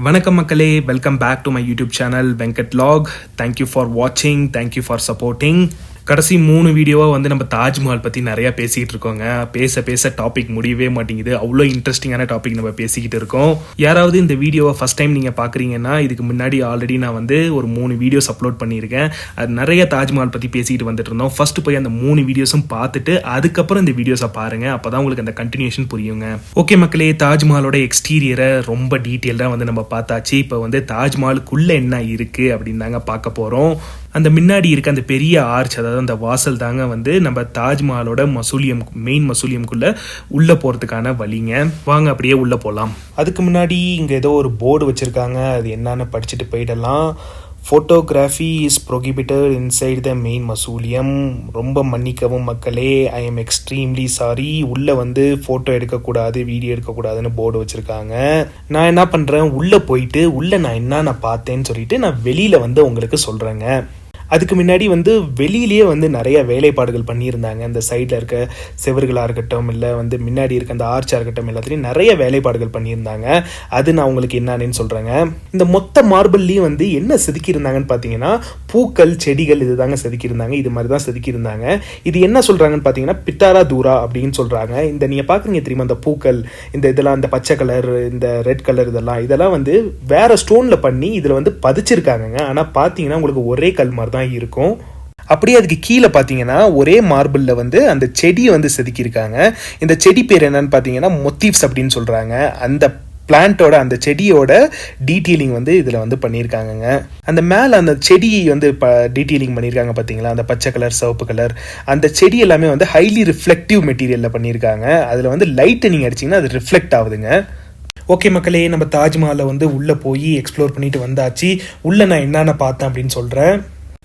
வணக்கம் மக்களே, welcome back to my YouTube channel Venkat log. Thank you for வாட்சிங், தேங்க்யூ ஃபார் சப்போர்ட்டிங். கடைசி 3 வீடியோவாக வந்து நம்ம தாஜ்மஹால் பற்றி நிறையா பேசிக்கிட்டு இருக்கோங்க. பேச டாபிக் முடியவே மாட்டேங்குது. அவ்வளோ இன்ட்ரெஸ்டிங்கான டாபிக் நம்ம பேசிக்கிட்டு இருக்கோம். யாராவது இந்த வீடியோவை ஃபஸ்ட் டைம் நீங்கள் பார்க்குறீங்கன்னா, இதுக்கு முன்னாடி ஆல்ரெடி நான் வந்து ஒரு 3 வீடியோஸ் அப்லோட் பண்ணியிருக்கேன். அது நிறைய தாஜ்மஹால் பற்றி பேசிக்கிட்டு வந்துட்டு இருந்தோம். ஃபர்ஸ்ட் போய் அந்த 3 வீடியோஸும் பார்த்துட்டு அதுக்கப்புறம் இந்த வீடியோஸை பாருங்கள். அப்போ தான் உங்களுக்கு அந்த கண்டினியூஷன் புரியுங்க. ஓகே மக்களே, தாஜ்மஹாலோட எக்ஸ்டீரியரை ரொம்ப டீட்டெயில்டாக வந்து நம்ம பார்த்தாச்சு. இப்போ வந்து தாஜ்மஹாலுக்குள்ளே என்ன இருக்குது அப்படின்னு தாங்க பார்க்க போகிறோம். அந்த முன்னாடி இருக்க அந்த பெரிய ஆர்ச், அதாவது அந்த வாசல் தாங்க வந்து நம்ம தாஜ்மஹாலோட மெயின் மசூலியம்குள்ள உள்ள போறதுக்கான வழிங்க. வாங்க அப்படியே உள்ள போகலாம். அதுக்கு முன்னாடி இங்க ஏதோ ஒரு போர்டு வச்சிருக்காங்க. அது என்னன்னு படிச்சுட்டு போயிடலாம். Photography is prohibited inside the main mausoleum. ரொம்ப மன்னிக்கவும் மக்களே, ஐ எம் எக்ஸ்ட்ரீம்லி சாரி. உள்ளே வந்து ஃபோட்டோ எடுக்கக்கூடாது, வீடியோ எடுக்கக்கூடாதுன்னு போர்டு வச்சுருக்காங்க. நான் என்ன பண்ணுறேன், உள்ளே போயிட்டு உள்ளே நான் என்னென்ன பார்த்தேன்னு சொல்லிட்டு நான் வெளியில் வந்து உங்களுக்கு சொல்கிறேங்க. அதுக்கு முன்னாடி வந்து வெளியிலேயே வந்து நிறைய வேலைப்பாடுகள் பண்ணியிருந்தாங்க. இந்த சைடில் இருக்க செவர்களாக இருக்கட்டும், இல்லை வந்து முன்னாடி இருக்க அந்த ஆர்ச்சாக இருக்கட்டும், எல்லாத்துலேயும் நிறைய வேலைப்பாடுகள் பண்ணியிருந்தாங்க. அது நான் உங்களுக்கு என்னன்னு சொல்கிறேங்க. இந்த மொத்த மார்பிள்லேயும் வந்து என்ன செதுக்கியிருந்தாங்கன்னு பார்த்தீங்கன்னா, பூக்கள், செடிகள் இது தாங்க செதுக்கியிருந்தாங்க. இது மாதிரி தான் செதுக்கியிருந்தாங்க. இது என்ன சொல்கிறாங்கன்னு பார்த்தீங்கன்னா பிட்டாரா தூரா அப்படின்னு சொல்கிறாங்க. இந்த நீங்கள் பார்க்குறீங்க தெரியுமா, இந்த பூக்கள், இதெல்லாம் இந்த பச்சை கலர், இந்த ரெட் கலர், இதெல்லாம் வந்து வேற ஸ்டோனில் பண்ணி இதில் வந்து பதிச்சிருக்காங்க. ஆனால் பார்த்தீங்கன்னா உங்களுக்கு ஒரே கல் மாதிரி தான் இருக்கும். அப்படியே அதுக்கு கீழே பார்த்தீங்கன்னா ஒரே மார்பிளில் வந்து அந்த செடியை வந்து செதுக்கியிருக்காங்க. இந்த செடி பேர் என்னன்னு பார்த்தீங்கன்னா மொத்தீவ்ஸ் அப்படின்னு சொல்கிறாங்க. அந்த பிளான்ட்டோட, அந்த செடியோட டீட்டெயிலிங் வந்து இதில் வந்து பண்ணியிருக்காங்கங்க. அந்த மேலே அந்த செடியை வந்து டீட்டெயிலிங் பண்ணியிருக்காங்க பார்த்தீங்களா, அந்த பச்சை கலர், சிவப்பு கலர், அந்த செடி எல்லாமே வந்து ஹைலி ரிஃப்ளெக்டிவ் மெட்டீரியலில் பண்ணியிருக்காங்க. அதில் வந்து லைட்டை நீங்கள் அடிச்சிங்கன்னா அது ரிஃப்ளெக்ட் ஆகுதுங்க. ஓகே மக்களே, நம்ம தாஜ்மஹாலை வந்து உள்ளே போய் எக்ஸ்ப்ளோர் பண்ணிட்டு வந்தாச்சு. உள்ளே நான் என்னென்ன பார்த்தேன் அப்படின்னு சொல்கிறேன்.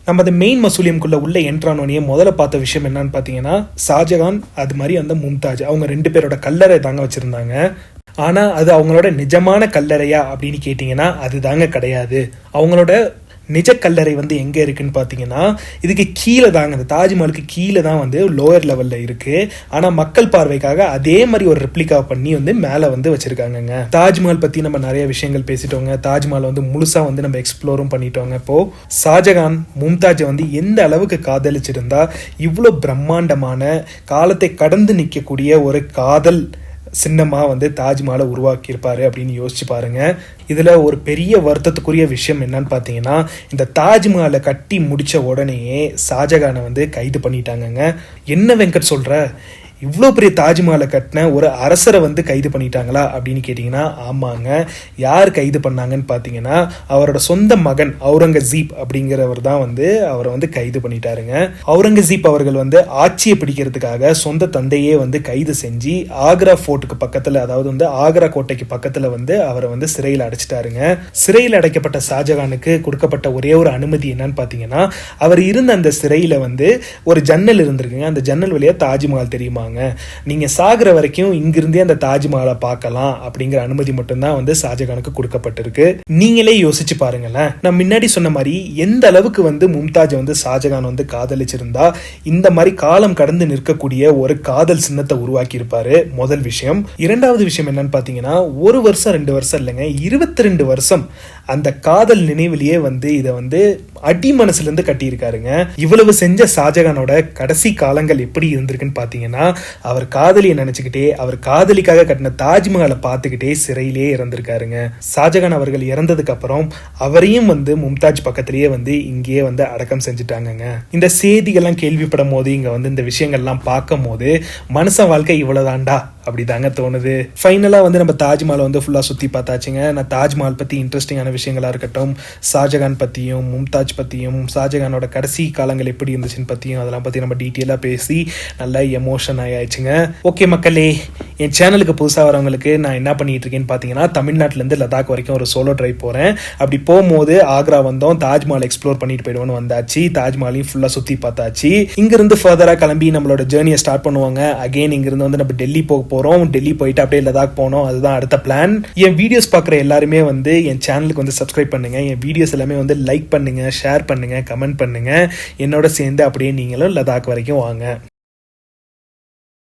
நம்ம அந்த மெயின் மசூலியம்குள்ளே உள்ளே என்ட்ரானோடனே முதல்ல பார்த்த விஷயம் என்னன்னு பார்த்தீங்கன்னா, ஷாஜகான் அது மாதிரி அந்த மும்தாஜ் அவங்க 2 பேரோட கல்லறை தாங்க வச்சுருந்தாங்க. ஆனால் அது அவங்களோட நிஜமான கல்லறையா அப்படின்னு கேட்டிங்கன்னா அது தாங்க கிடையாது. அவங்களோட நிஜ கல்லறை வந்து எங்கே இருக்குன்னு பார்த்தீங்கன்னா, இதுக்கு கீழே தாங்க, இந்த தாஜ்மஹாலுக்கு கீழே தான் வந்து லோயர் லெவலில் இருக்குது. ஆனால் மக்கள் பார்வைக்காக அதே மாதிரி ஒரு ரெப்ளிகா பண்ணி வந்து மேலே வந்து வச்சுருக்காங்கங்க. தாஜ்மஹால் பற்றி நம்ம நிறைய விஷயங்கள் பேசிட்டோங்க. தாஜ்மஹால் வந்து முழுசாக வந்து நம்ம எக்ஸ்ப்ளோரும் பண்ணிட்டோங்க. இப்போது ஷாஜகான் மும்தாஜை வந்து எந்த அளவுக்கு காதலிச்சிருந்தா இவ்வளோ பிரம்மாண்டமான காலத்தை கடந்து நிற்கக்கூடிய ஒரு காதல் சின்னமாக வந்து தாஜ்மஹாலை உருவாக்கியிருப்பாரு அப்படின்னு யோசிச்சு பாருங்க. இதில் ஒரு பெரிய வருத்தத்துக்குரிய விஷயம் என்னன்னு பார்த்தீங்கன்னா, இந்த தாஜ்மஹாலை கட்டி முடித்த உடனேயே ஷாஜகானை வந்து கைது பண்ணிட்டாங்கங்க. என்ன வெங்கட் சொல்கிற, இவ்வளோ பெரிய தாஜ்மஹாலை கட்டின ஒரு அரசரை வந்து கைது பண்ணிட்டாங்களா அப்படின்னு கேட்டிங்கன்னா ஆமாங்க. யார் கைது பண்ணாங்கன்னு பார்த்தீங்கன்னா, அவரோட சொந்த மகன் அவுரங்கசீப் அப்படிங்கிறவர் தான் வந்து அவரை வந்து கைது பண்ணிட்டாருங்க. அவுரங்கசீப் அவர்கள் வந்து ஆட்சியை பிடிக்கிறதுக்காக சொந்த தந்தையே வந்து கைது செஞ்சு ஆக்ரா ஃபோர்ட்டுக்கு பக்கத்தில், அதாவது வந்து ஆக்ரா கோட்டைக்கு பக்கத்தில் வந்து அவரை வந்து சிறையில் அடைச்சிட்டாருங்க. சிறையில் அடைக்கப்பட்ட ஷாஜகானுக்கு கொடுக்கப்பட்ட ஒரே ஒரு அனுமதி என்னன்னு பார்த்தீங்கன்னா, அவர் இருந்த அந்த சிறையில் வந்து ஒரு ஜன்னல் இருந்திருக்குங்க. அந்த ஜன்னல் வழியாக தாஜ்மஹால் தெரியுமா, நீங்க சாகுற வரைக்கும் இங்கிருந்தே அந்த தாஜ்மஹாலை பார்க்கலாம் அப்படிங்கிற அனுமதி மட்டும்தான் வந்து ஷாஜகானுக்கு கொடுக்கப்பட்டிருக்கு. நீங்களே யோசிச்சு பாருங்களேன். நான் முன்னாடி சொன்ன மாதிரி எந்த அளவுக்கு வந்து மும்தாஜ் வந்து ஷாஜகான் வந்து காதலிச்சிருந்தா இந்த மாதிரி காலம் கடந்து நிற்கக்கூடிய ஒரு காதல் சின்னத்தை உருவாக்கி இருப்பாரு. முதல் விஷயம். இரண்டாவது விஷயம் என்னன்னு பாத்தீங்கன்னா, 1 வருஷம் 2 வருஷம் இல்லைங்க, 22 வருஷம் அந்த காதல் நினைவிலேயே வந்து இதை வந்து அடி மனசுல இருந்து கட்டியிருக்காருங்க. இவ்வளவு செஞ்ச ஷாஜகானோட கடைசி காலங்கள் எப்படி இருந்திருக்குன்னு பாத்தீங்கன்னா, அவர் காதலியை நினைச்சுக்கிட்டே, அவர் காதலிக்காக கட்டின தாஜ்மஹாலை பார்த்துக்கிட்டே சிறையிலேயே இறந்திருக்காருங்க. ஷாஜகான் அவர்கள் இறந்ததுக்கு அப்புறம் அவரையும் வந்து மும்தாஜ் பக்கத்திலேயே வந்து இங்கேயே வந்து அடக்கம் செஞ்சுட்டாங்கங்க. இந்த செய்திகள்லாம் கேள்விப்படும் போது, இங்க வந்து இந்த விஷயங்கள்லாம் பார்க்கும் போது மனுஷ வாழ்க்கை இவ்வளவுதான்டா அப்படிதாங்க தோணுது. ஃபைனலா வந்து நம்ம தாஜ்மஹாலை வந்து ஃபுல்லா சுத்தி பார்த்தாச்சுங்க. நான் தாஜ்மஹால் பத்தி இன்ட்ரெஸ்டிங்கான விஷயங்களா இருக்கட்டும், ஷாஜகான் பத்தியும், மும்தாஜ் பத்தியும், ஷாஜகானோட கடைசி காலங்கள் எப்படி இருந்துச்சுன்னு பத்தியும், அதெல்லாம் பத்தி நம்ம டீட்டெயிலா பேசி நல்லா எமோஷன் ஆயாச்சுங்க. ஓகே மக்களே, என் சேனலுக்கு புதுசாக வரவங்களுக்கு நான் என்ன பண்ணிட்டு இருக்கேன்னு பார்த்தீங்கன்னா, தமிழ்நாட்டிலேருந்து லடாக் வரைக்கும் ஒரு சோலோ ட்ரைவ் போகிறேன். அப்படி போகும்போது ஆக்ரா வந்தோம், தாஜ்மஹால் எக்ஸ்ப்ளோர் பண்ணிட்டு போயிடுவோன்னு வந்தாச்சு. தாஜ்மஹாலையும் ஃபுல்லாக சுற்றி பார்த்தாச்சு. இங்கிருந்து ஃபர்தராக கிளம்பி நம்மளோட ஜேர்னியை ஸ்டார்ட் பண்ணுவாங்க. அகெயின் இங்கிருந்து வந்து நம்ம டெல்லி போக போகிறோம். டெல்லி போயிட்டு அப்படியே லடாக் போனோம். அதுதான் அடுத்த பிளான். என் வீடியோஸ் பார்க்குற எல்லாருமே வந்து என் சேனலுக்கு வந்து சப்ஸ்கிரைப் பண்ணுங்க. என் வீடியோஸ் எல்லாமே வந்து லைக் பண்ணுங்க, ஷேர் பண்ணுங்க, கமெண்ட் பண்ணுங்க. என்னோட சேர்ந்து அப்படியே நீங்களும் லடாக் வரைக்கும் வாங்க.